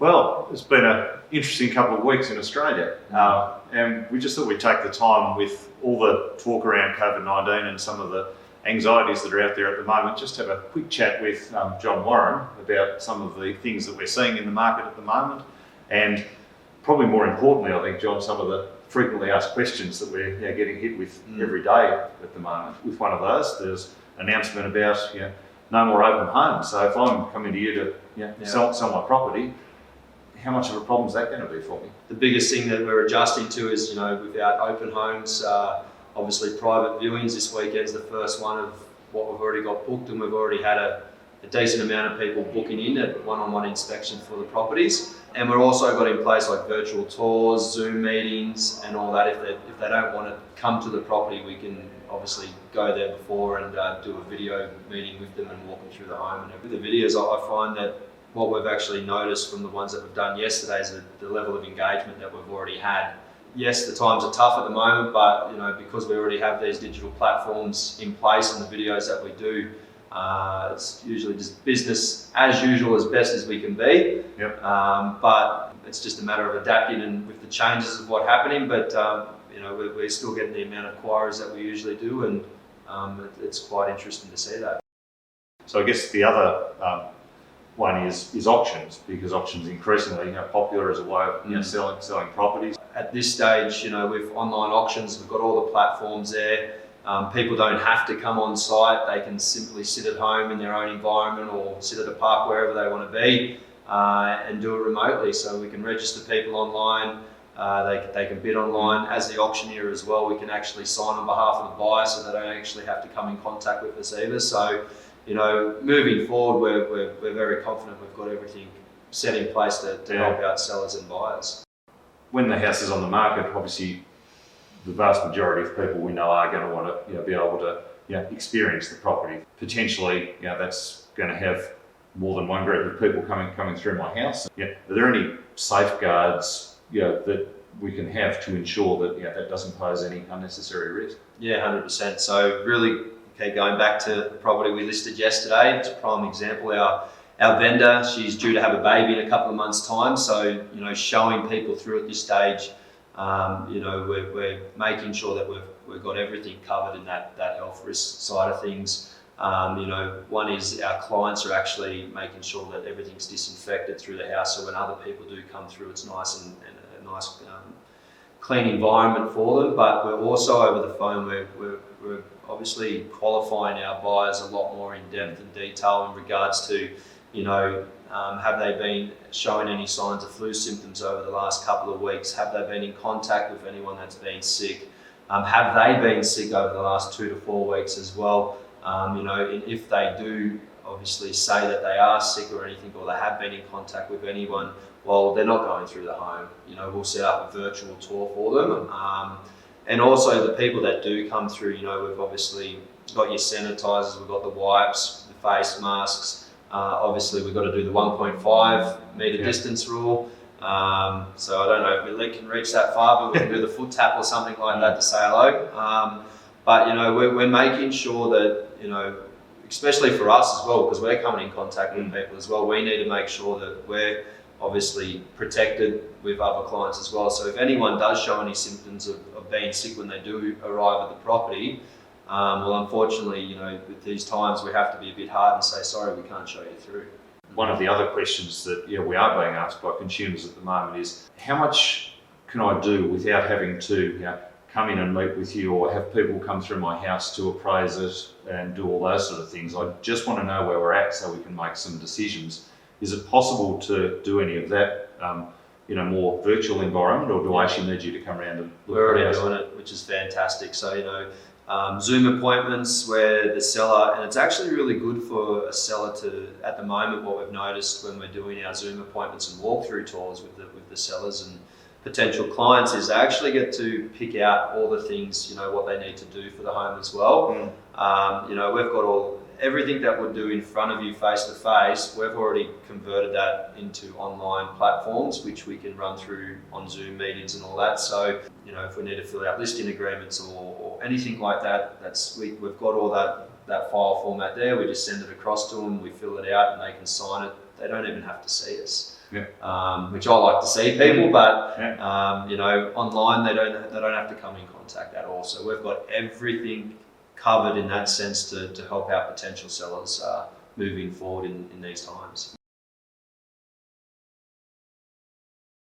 Well, it's been an interesting couple of weeks in Australia, and we just thought we'd take the time with all the talk around COVID-19 and some of the anxieties that are out there at the moment, just have a quick chat with John Warren about some of the things that we're seeing in the market at the moment, and probably more importantly, I think, John, some of the frequently asked questions that we're getting hit with every day at the moment. With one of those, there's an announcement about no more open homes. So if I'm coming to you to sell my property, how much of a problem is that going to be for me? The biggest thing that we're adjusting to is, without open homes, obviously private viewings. This weekend's the first one of what we've already got booked, and we've already had a decent amount of people booking in at one-on-one inspection for the properties. And we're also got in place like virtual tours, Zoom meetings and all that. If they don't want to come to the property, we can obviously go there before and do a video meeting with them and walk them through the home. And with the videos, I find that what we've actually noticed from the ones that we've done yesterday is the level of engagement that we've already had. Yes, the times are tough at the moment, but because we already have these digital platforms in place and the videos that we do, it's usually just business as usual, as best as we can be. Yep. But it's just a matter of adapting and with the changes of what's happening. But we're still getting the amount of inquiries that we usually do, and it's quite interesting to see that. So I guess the other one is auctions, because auctions increasingly popular as a way of selling properties. At this stage, with online auctions, we've got all the platforms there. People don't have to come on site. They can simply sit at home in their own environment or sit at a park wherever they want to be and do it remotely. So we can register people online. They can bid online. As the auctioneer as well, we can actually sign on behalf of the buyer, so they don't actually have to come in contact with us either. So, moving forward, we're very confident we've got everything set in place to help out sellers and buyers. When the house is on the market, obviously the vast majority of people we know are going to want to be able to experience the property. Potentially, that's going to have more than one group of people coming through my house. Are there any safeguards that we can have to ensure that that doesn't pose any unnecessary risk? Yeah, 100%. So really, going back to the property we listed yesterday, it's a prime example. Our vendor, she's due to have a baby in a couple of months' time. So, showing people through at this stage, we're making sure that we've got everything covered in that health risk side of things. One is our clients are actually making sure that everything's disinfected through the house, so when other people do come through, it's nice and a nice clean environment for them. But we're also over the phone, we're obviously qualifying our buyers a lot more in depth and detail in regards to have they been showing any signs of flu symptoms over the last couple of weeks? Have they been in contact with anyone that's been sick? Have they been sick over the last 2 to 4 weeks as well? And if they do obviously say that they are sick or anything, or they have been in contact with anyone, well, they're not going through the home. We'll set up a virtual tour for them. And also the people that do come through, we've obviously got your sanitizers, we've got the wipes, the face masks. Obviously, we've got to do the 1.5 metre distance rule. So I don't know if my leg can reach that far, but we can do the foot tap or something like that to say hello. But we're making sure that especially for us as well, because we're coming in contact with people as well. We need to make sure that we're obviously protected with other clients as well. So if anyone does show any symptoms of being sick when they do arrive at the property, well, unfortunately, with these times, we have to be a bit hard and say, sorry, we can't show you through. One of the other questions that we are being asked by consumers at the moment is, how much can I do without having to come in and meet with you, or have people come through my house to appraise it and do all those sort of things? I just want to know where we're at so we can make some decisions. Is it possible to do any of that in a more virtual environment, or do I actually need you to come around and look? We're already doing it, which is fantastic. So, Zoom appointments where the seller, and it's actually really good for a seller to, at the moment, what we've noticed when we're doing our Zoom appointments and walkthrough tours with the sellers and potential clients, is they actually get to pick out all the things, what they need to do for the home as well. We've got everything that we'll do in front of you face to face, we've already converted that into online platforms, which we can run through on Zoom meetings and all that. So, if we need to fill out listing agreements or anything like that, we've got all that file format there. We just send it across to them, we fill it out, and they can sign it. They don't even have to see us. which I like to see people, but Yeah. you know, online they don't have to come in contact at all. So we've got everything covered in that sense to help our potential sellers moving forward in these times.